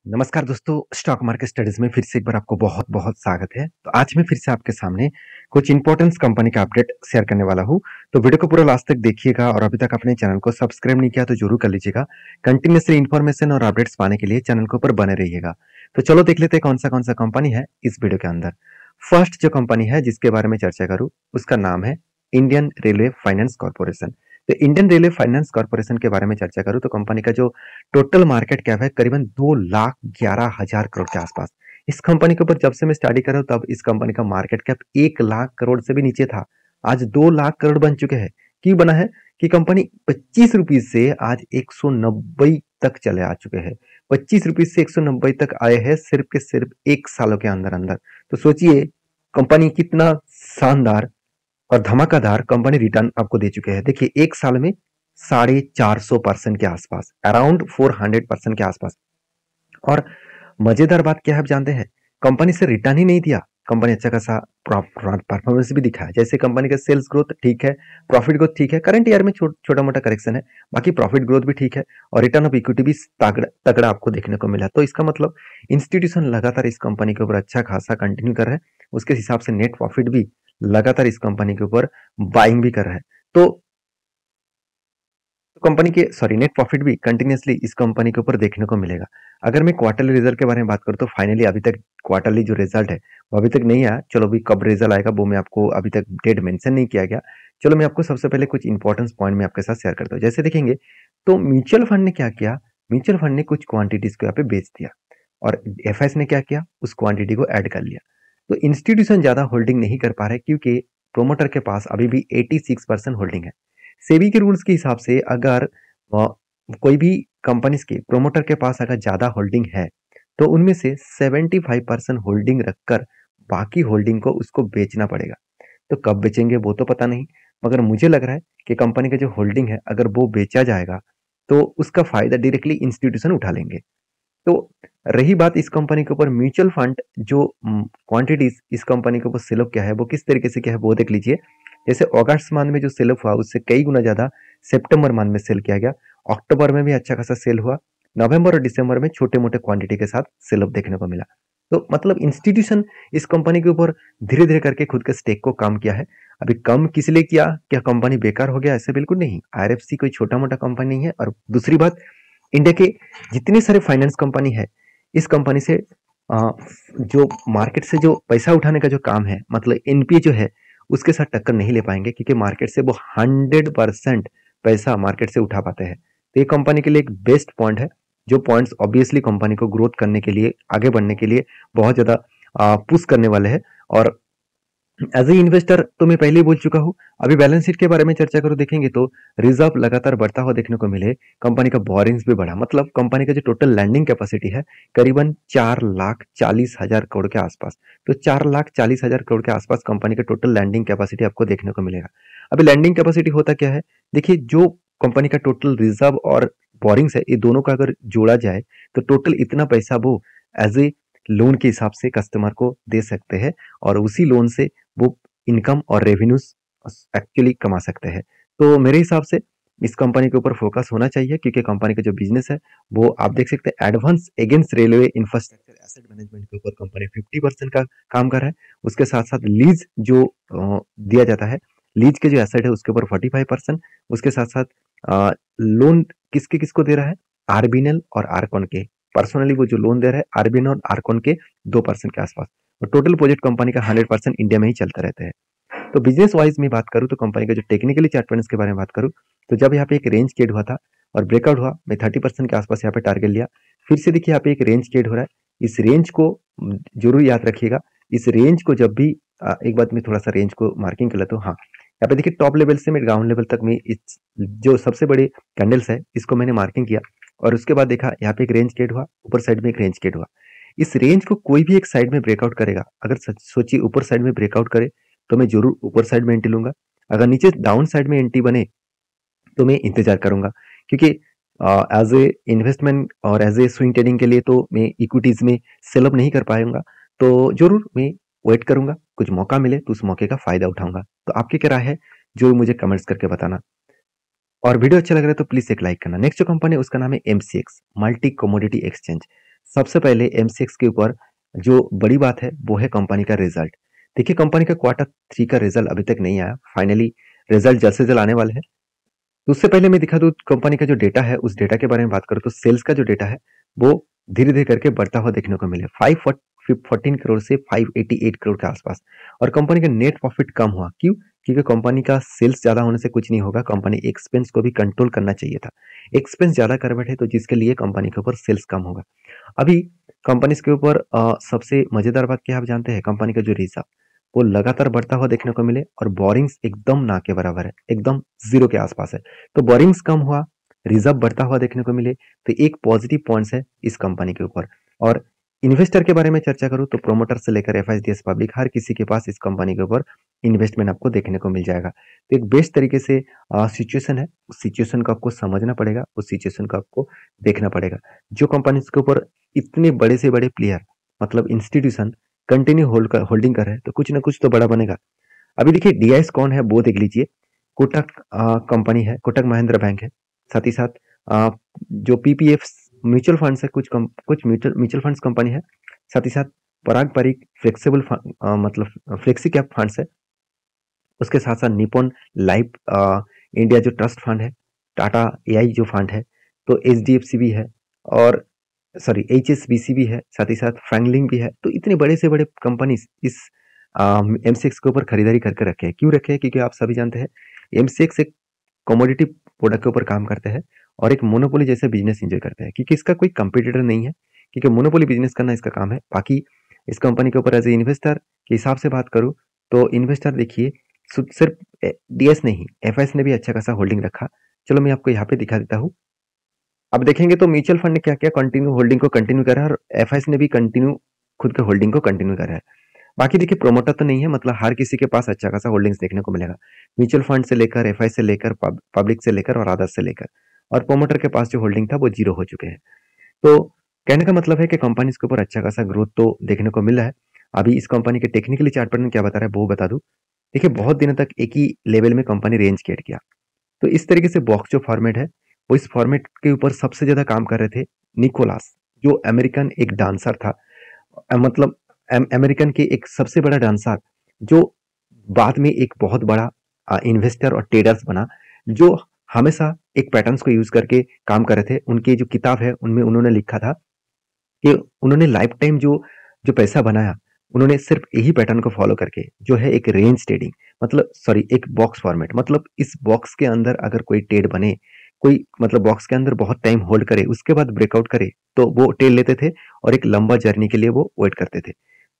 नमस्कार दोस्तों, stock market studies में फिर से एक बार आपको बहुत बहुत स्वागत है। तो आज मैं फिर से आपके सामने कुछ इंपॉर्टेंस कंपनी का अपडेट शेयर करने वाला हूँ। तो वीडियो को पूरा लास्ट तक देखिएगा और अभी तक अपने चैनल को सब्सक्राइब नहीं किया तो जरूर कर लीजिएगा। कंटिन्यूसली इन्फॉर्मेशन और अपडेट्स पाने के लिए चैनल के ऊपर बने रहिएगा। तो चलो देख लेते हैं कौन सा कंपनी है इस वीडियो के अंदर। फर्स्ट जो कंपनी है जिसके बारे में चर्चा करूँ उसका नाम है इंडियन रेलवे फाइनेंस कॉर्पोरेशन। तो इंडियन रेलवे फाइनेंस कॉर्पोरेशन के बारे में चर्चा करूँ तो कंपनी का जो टोटल मार्केट कैप है करीबन 2,11,000 करोड़ के आसपास। इस कंपनी के ऊपर जब से मैं स्टडी कर रहा हूँ तब इस कंपनी का मार्केट कैप 1 लाख करोड़ से भी नीचे था। आज 2 लाख करोड़ बन चुके हैं। क्यों बना है कि कंपनी 25 रुपीज से आज 190 तक चले आ चुके हैं। 25 रुपीज से 190 तक आए हैं सिर्फ के सिर्फ 1 सालों के अंदर अंदर। तो सोचिए कंपनी कितना शानदार और धमाकेदार कंपनी रिटर्न आपको दे चुके हैं। देखिए 1 साल में 450% के आसपास, अराउंड 400% के आसपास। और मजेदार बात क्या है आप जानते हैं, कंपनी से रिटर्न ही नहीं दिया, कंपनी अच्छा खासा परफॉर्मेंस भी दिखाया। जैसे कंपनी का सेल्स ग्रोथ ठीक है, प्रॉफिट ग्रोथ ठीक है, करंट ईयर में छोटा मोटा करेक्शन है, बाकी प्रॉफिट ग्रोथ भी ठीक है और रिटर्न ऑफ इक्विटी भी तगड़ा आपको देखने को मिला। तो इसका मतलब इंस्टीट्यूशन लगातार इस कंपनी के ऊपर अच्छा खासा कंटिन्यू कर रहे हैं। उसके हिसाब से नेट प्रॉफिट भी लगातार इस कंपनी के ऊपर बाइंग भी कर रहा है। तो कंपनी के नेट प्रॉफिट भी कंटिन्यूसली इस कंपनी के ऊपर देखने को मिलेगा। अगर मैं क्वार्टरली रिजल्ट के बारे में बात करूँ तो फाइनली अभी तक क्वार्टरली जो रिजल्ट है वो अभी तक नहीं आया। चलो अभी कब रिजल्ट आएगा वो मैं आपको अभी तक डेट मेंशन नहीं किया गया। चलो मैं आपको सबसे पहले कुछ इंपॉर्टेंस पॉइंट में आपके साथ शेयर करता हूँ। जैसे देखेंगे तो म्यूचुअल फंड ने क्या किया, म्यूचुअल फंड ने कुछ क्वांटिटीज को यहाँ पे बेच दिया और एफआईएस ने क्या किया, उस क्वांटिटी को ऐड कर लिया। तो इंस्टीट्यूशन ज्यादा होल्डिंग नहीं कर पा रहे क्योंकि प्रोमोटर के पास अभी भी 86% होल्डिंग है। सेबी के रूल्स के हिसाब से अगर कोई भी कंपनीज के प्रोमोटर के पास अगर ज्यादा होल्डिंग है तो उनमें से 75% होल्डिंग रखकर बाकी होल्डिंग को उसको बेचना पड़ेगा। तो कब बेचेंगे वो तो पता नहीं, मगर मुझे लग रहा है कि कंपनी का जो होल्डिंग है अगर वो बेचा जाएगा तो उसका फायदा डायरेक्टली इंस्टीट्यूशन उठा लेंगे। तो रही बात इस कंपनी के ऊपर म्यूचुअल फंड जो क्वांटिटीज इस कंपनी के ऊपर सेल किया है वो किस तरीके से किया है वो देख लीजिए। जैसे अगस्त मंथ में जो सेल हुआ उससे कई गुना ज्यादा सितंबर मंथ में सेल किया गया। अक्टूबर में भी अच्छा खासा सेल हुआ। नवंबर और दिसंबर में छोटे मोटे क्वांटिटी के साथ सेल देखने को मिला। तो मतलब इंस्टीट्यूशन इस कंपनी के ऊपर धीरे धीरे करके खुद के स्टेक को कम किया है। अभी कम किस लिए किया, क्या कंपनी बेकार हो गया, ऐसे बिल्कुल नहीं। आईआरएफसी कोई छोटा मोटा कंपनी नहीं है। और दूसरी बात, इंडिया के जितने सारे फाइनेंस कंपनी है इस कंपनी से जो मार्केट से जो पैसा उठाने का जो काम है, मतलब एनपीए जो है उसके साथ टक्कर नहीं ले पाएंगे क्योंकि मार्केट से वो 100% पैसा मार्केट से उठा पाते हैं। तो ये कंपनी के लिए एक बेस्ट पॉइंट है, जो पॉइंट्स ऑब्वियसली कंपनी को ग्रोथ करने के लिए, आगे बढ़ने के लिए बहुत ज्यादा पुश करने वाले हैं। और एज ए इन्वेस्टर तो मैं पहले ही बोल चुका हूँ। अभी बैलेंस शीट के बारे में चर्चा करो, देखेंगे तो रिजर्व लगातार बढ़ता हुआ देखने को मिले। कंपनी का बोरिंग्स भी बढ़ा, मतलब कंपनी का जो टोटल लैंडिंग कैपेसिटी है करीबन 4,40,000 करोड़ के आसपास। तो 4,40,000 करोड़ के आसपास कंपनी का टोटल लैंडिंग कैपेसिटी आपको देखने को मिलेगा। अभी लैंडिंग कैपेसिटी होता क्या है, देखिए जो कंपनी का टोटल रिजर्व और बोरिंग्स है ये दोनों का अगर जोड़ा जाए तो टोटल इतना पैसा वो एज ए लोन के हिसाब से कस्टमर को दे सकते हैं और उसी लोन से वो इनकम और रेवेन्यूज एक्चुअली कमा सकते हैं। तो मेरे हिसाब से इस कंपनी के ऊपर फोकस होना चाहिए क्योंकि कंपनी का जो बिजनेस है वो आप देख सकते हैं advance against railway infrastructure asset management के ऊपर कंपनी 50% का काम कर रहा है। उसके साथ साथ लीज जो दिया जाता है, लीज के जो एसेट है उसके ऊपर 45%। उसके साथ साथ लोन किसके किसको दे रहा है, आरबीएनएल और आरकॉन के। पर्सनली वो जो लोन दे रहा है आरबीएनएल और आरकॉन के 2% के आसपास। और टोटल प्रोजेक्ट कंपनी का 100% इंडिया में ही चलता रहता है। तो बिजनेस वाइज में बात करूं तो कंपनी का जो टेक्निकली चार्ट पैटर्न्स के बारे में बात करूं तो जब यहाँ पे एक रेंज क्रिएट हुआ था और ब्रेकआउट हुआ, मैं 30% के आसपास यहाँ पे टारगेट लिया। फिर से देखिए यहाँ पे एक रेंज क्रिएट हो रहा है। इस रेंज को जरूर याद रखिएगा। इस रेंज को जब भी एक बात मैं थोड़ा सा रेंज को मार्किंग कर लेता हूँ। हाँ, यहाँ पे देखिए टॉप लेवल से मैं ग्राउंड लेवल तक में इस जो सबसे बड़े कैंडल्स है इसको मैंने मार्किंग किया और उसके बाद देखा यहाँ पे एक रेंज क्रिएट हुआ, ऊपर साइड में एक रेंज क्रिएट हुआ। इस रेंज को कोई भी एक साइड में ब्रेकआउट करेगा, अगर सोचिए ऊपर साइड में ब्रेकआउट करे तो मैं जरूर ऊपर साइड में एंट्री लूंगा। अगर नीचे डाउन साइड में एंट्री बने तो मैं इंतजार करूंगा क्योंकि एज ए इन्वेस्टमेंट और एज ए स्विंग ट्रेडिंग के लिए तो मैं इक्विटीज में सेल अप नहीं कर पाऊंगा। तो जरूर मैं वेट करूंगा, कुछ मौका मिले तो उस मौके का फायदा उठाऊंगा। तो आपकी क्या राय है जरूर मुझे कमेंट्स करके बताना और वीडियो अच्छा लग रहा है तो प्लीज एक लाइक करना। नेक्स्ट जो कंपनी है उसका नाम है एमसीएक्स, मल्टी कमोडिटी एक्सचेंज। सबसे पहले एमसीएक्स के ऊपर जो बड़ी बात है वो है कंपनी का रिजल्ट। देखिए कंपनी का क्वार्टर 3 का रिजल्ट अभी तक नहीं आया, फाइनली रिजल्ट जल्द से जल्द आने वाले हैं। तो उससे पहले मैं दिखा दूं कंपनी का जो डेटा है, उस डेटा के बारे में बात करूं तो सेल्स का जो डेटा है वो धीरे धीरे करके बढ़ता हुआ देखने को मिले, 514 करोड़ से 588 करोड़ के आसपास। और कंपनी का नेट प्रॉफिट कम हुआ, क्यों? क्योंकि कंपनी का सेल्स ज्यादा होने से कुछ नहीं होगा, कंपनी एक्सपेंस को भी कंट्रोल करना चाहिए था। एक्सपेंस ज्यादा कर बैठे तो जिसके लिए कंपनी के ऊपर सेल्स कम होगा। अभी कंपनीज के ऊपर सबसे मजेदार बात क्या आप जानते हैं? कंपनी का जो रिजर्व वो लगातार बढ़ता हुआ देखने को मिले और बोरिंग्स एकदम ना के बराबर है, एकदम जीरो के आसपास है। तो बोरिंग्स कम हुआ, रिजर्व बढ़ता हुआ देखने को मिले, तो एक पॉजिटिव पॉइंट्स है इस कंपनी के ऊपर। और इन्वेस्टर के बारे में चर्चा करूं तो प्रोमोटर से लेकर एफआईडीएस पब्लिक हर किसी के पास इस कंपनी के ऊपर इन्वेस्टमेंट आपको देखने को मिल जाएगा। तो एक बेस्ट तरीके से सिचुएशन है, उस सिचुएशन को आपको समझना पड़ेगा, उस सिचुएशन को आपको देखना पड़ेगा। जो कंपनीज के ऊपर इतने बड़े से बड़े प्लेयर मतलब इंस्टीट्यूशन कंटिन्यू होल्डिंग कर रहे हैं तो कुछ ना कुछ तो बड़ा बनेगा। अभी देखिए डीआईएस कौन है वो देख लीजिए। कोटक कंपनी है, कोटक महिंद्रा बैंक है। साथ ही साथ जो पीपीएफ म्यूचुअल फंड्स है, कुछ म्यूचुअल फंड्स कंपनी है। साथ ही साथ पारंपरिक फ्लेक्सिबल मतलब फ्लेक्सी कैप फंड्स है। उसके साथ साथ निपॉन लाइफ इंडिया जो ट्रस्ट फंड है, टाटा एआई जो फंड है, तो एचडीएफसी भी है, और सॉरी एचएसबीसी भी है, साथ ही साथ फ्रैंकलिन भी है। तो इतने बड़े से बड़े कंपनीज इस एमसीएक्स के ऊपर खरीदारी करके रखे हैं। क्यों रखे हैं? क्योंकि आप सभी जानते हैं एमसीएक्स एक कमोडिटी प्रोडक्ट के ऊपर काम करते हैं और एक मोनोपोली जैसे बिजनेस एंजॉय करते हैं, क्योंकि इसका कोई कंपटीटर नहीं है, क्योंकि मोनोपोली बिजनेस करना इसका काम है। बाकी इस कंपनी के ऊपर एज ए इन्वेस्टर के हिसाब से बात करूं तो इन्वेस्टर देखिए सिर्फ डीएस नहीं, एफएस ने भी अच्छा खासा होल्डिंग रखा। चलो मैं आपको यहाँ पे दिखा देता हूँ। अब देखेंगे तो म्यूचुअल फंड ने क्या क्या कंटिन्यू होल्डिंग को कंटिन्यू करा है और एफआईएस ने भी कंटिन्यू खुद के होल्डिंग को कंटिन्यू करा है। बाकी देखिए प्रोमोटर तो नहीं है, मतलब हर किसी के पास अच्छा खासा होल्डिंग्स देखने को मिलेगा, म्यूचुअल फंड से लेकर एफआईएस से लेकर पब्लिक से लेकर और अदर्स से लेकर। और प्रोमोटर के पास जो होल्डिंग था वो जीरो हो चुके हैं। तो कहने का मतलब है कि कंपनी के ऊपर अच्छा खासा ग्रोथ तो देखने को मिला है। अभी इस कंपनी के टेक्निकली चार्ट पर क्या बता रहा है वो बता दूं। देखिए बहुत दिनों तक एक ही लेवल में कंपनी रेंज क्रिएट किया, तो इस तरीके से बॉक्स जो फॉर्मेट है वो इस फॉर्मेट के ऊपर सबसे ज्यादा काम कर रहे थे निकोलास, जो अमेरिकन एक डांसर था। मतलब अमेरिकन के एक सबसे बड़ा डांसर जो बाद में एक बहुत बड़ा इन्वेस्टर और ट्रेडर्स बना, जो हमेशा एक पैटर्न्स को यूज करके काम कर रहे थे। उनकी जो किताब है उनमें उन्होंने लिखा था कि उन्होंने लाइफ टाइम जो जो पैसा बनाया उन्होंने सिर्फ यही पैटर्न को फॉलो करके, जो है एक रेंज ट्रेडिंग, मतलब सॉरी एक बॉक्स फॉर्मेट, मतलब इस बॉक्स के अंदर अगर कोई ट्रेड बने, कोई मतलब बॉक्स के अंदर बहुत टाइम होल्ड करे उसके बाद ब्रेकआउट करे तो वो ट्रेड लेते थे और एक लंबा जर्नी के लिए वो वेट करते थे।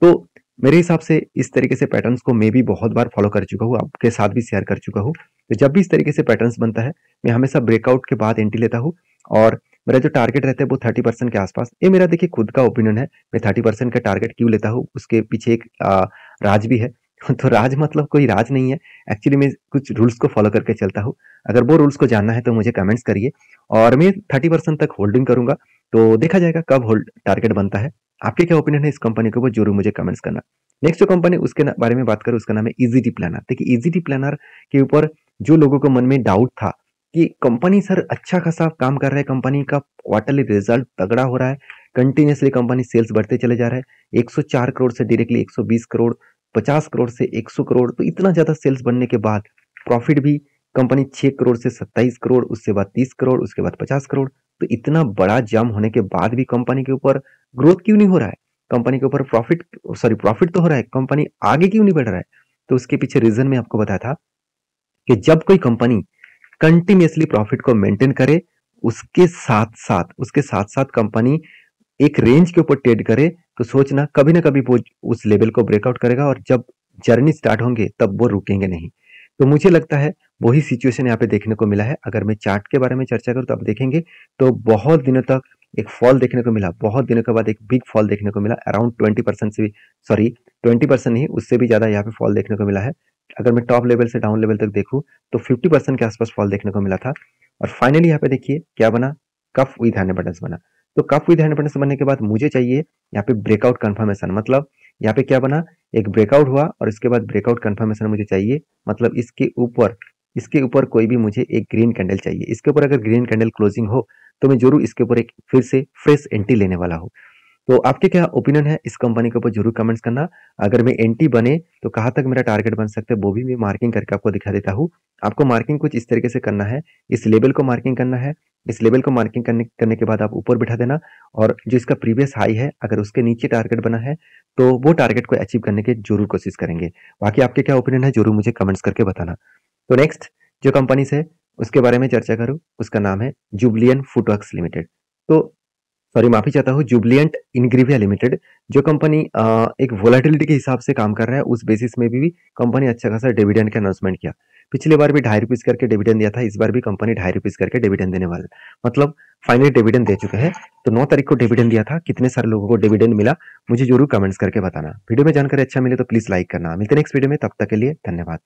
तो मेरे हिसाब से इस तरीके से पैटर्न्स को मैं भी बहुत बार फॉलो कर चुका हूँ, आपके साथ भी शेयर कर चुका हूँ। तो जब भी इस तरीके से पैटर्न्स बनता है मैं हमेशा ब्रेकआउट के बाद एंट्री लेता हूँ, और मेरा जो टारगेट रहता है वो 30% के आसपास। ये मेरा देखिए खुद का ओपिनियन है, मैं 30% का टारगेट क्यों लेता हूँ उसके पीछे एक राज भी है। तो राज मतलब कोई राज नहीं है, एक्चुअली मैं कुछ रूल्स को फॉलो करके चलता हूँ। अगर वो रूल्स को जानना है तो मुझे कमेंट्स करिए, और मैं 30% तक होल्डिंग करूंगा, तो देखा जाएगा कब होल्ड टारगेट बनता है। आपके क्या ओपिनियन है इस कंपनी के ऊपर जरूर मुझे कमेंट्स करना। नेक्स्ट जो कंपनी उसके बारे में बात करूं उसका नाम है इजीटी प्लानर। देखिए इजीटी प्लानर के ऊपर जो लोगों को मन में डाउट था कि कंपनी सर अच्छा खासा काम कर रहा है, कंपनी का क्वार्टरली रिजल्ट तगड़ा हो रहा है, कंटिन्यूसली कंपनी सेल्स बढ़ते चले जा रहा है, 104 करोड़ से डायरेक्टली 120 करोड़, 50 करोड़ से 100 करोड़, तो इतना ज्यादा सेल्स बनने के बाद प्रॉफिट भी कंपनी 6 करोड़ से 27 करोड़, उसके बाद 30 करोड़, उसके बाद 50 करोड़। तो इतना बड़ा जंप होने के बाद भी कंपनी के ऊपर ग्रोथ क्यों नहीं हो रहा है? कंपनी के ऊपर प्रॉफिट तो हो रहा है, कंपनी आगे क्यों नहीं बढ़ रहा है? तो उसके पीछे रीजन मैं आपको बताया था कि जब कोई कंपनी कंटिन्यूसली प्रॉफिट को मेंटेन करे, उसके साथ साथ कंपनी एक रेंज के ऊपर ट्रेड करे, तो सोचना कभी ना कभी वो उस लेवल को ब्रेकआउट करेगा, और जब जर्नी स्टार्ट होंगे तब वो रुकेंगे नहीं। तो मुझे लगता है वही सिचुएशन यहाँ पे देखने को मिला है। अगर मैं चार्ट के बारे में चर्चा करूँ तो आप देखेंगे तो बहुत दिनों तक एक फॉल देखने को मिला, बहुत दिनों के बाद एक बिग फॉल देखने को मिला, अराउंड 20% से भी, सॉरी 20% नहीं, उससे भी ज्यादा यहाँ पे फॉल देखने को मिला है। अगर मैं टॉप लेवल से डाउन लेवल तक देखूं तो 50% के आसपास फॉल देखने को मिला था। और फाइनली यहाँ पे देखिए क्या बना, कफ विद हैंड अबंडेंस बना। तो कफ विद हैंड अबंडेंस बनने के बाद मुझे चाहिए यहाँ पे ब्रेकआउट कंफर्मेशन, मतलब यहाँ पे क्या बना, एक ब्रेकआउट हुआ और इसके बाद ब्रेकआउट कंफर्मेशन मुझे चाहिए, मतलब इसके ऊपर कोई भी मुझे एक ग्रीन कैंडल चाहिए। इसके ऊपर अगर ग्रीन कैंडल क्लोजिंग हो तो मैं जरूर इसके ऊपर एक फिर से फ्रेश एंट्री लेने वाला हूँ। तो आपके क्या ओपिनियन है इस कंपनी के ऊपर जरूर कमेंट्स करना। अगर मैं एंटी बने तो कहाँ तक मेरा टारगेट बन सकता है वो भी मैं मार्किंग करके आपको दिखा देता हूँ। आपको मार्किंग कुछ इस तरीके से करना है, इस लेवल को मार्किंग करना है। इस लेवल को मार्किंग करने के बाद आप ऊपर बिठा देना, और जो इसका प्रीवियस हाई है अगर उसके नीचे टारगेट बना है तो वो टारगेट को अचीव करने की जरूर कोशिश करेंगे। बाकी आपके क्या ओपिनियन है जरूर मुझे कमेंट्स करके बताना। तो नेक्स्ट जो कंपनीज है उसके बारे में चर्चा करूँ, उसका नाम है जुबलियन फूडवर्क्स लिमिटेड। तो सॉरी, माफी चाहता हूँ, जुबलिएंट इंग्रेविया लिमिटेड। जो कंपनी एक वोलेटिलिटी के हिसाब से काम कर रहा है, उस बेसिस में भी कंपनी अच्छा खासा डिविडेंड का अनाउंसमेंट किया। पिछली बार भी ₹2.5 करके डिविडेंड दिया था, इस बार भी कंपनी ₹2.5 करके डिविडेंड देने वाला है। मतलब फाइनली डिविडेंड दे चुके हैं। तो 9 तारीख को डिविडेंड दिया था, कितने सारे लोगों को डिविडेंड मिला मुझे जरूर कमेंट्स करके बताना। वीडियो में जानकारी अच्छा मिले तो प्लीज लाइक करना। मिलते हैं नेक्स्ट वीडियो में, तब तक के लिए धन्यवाद।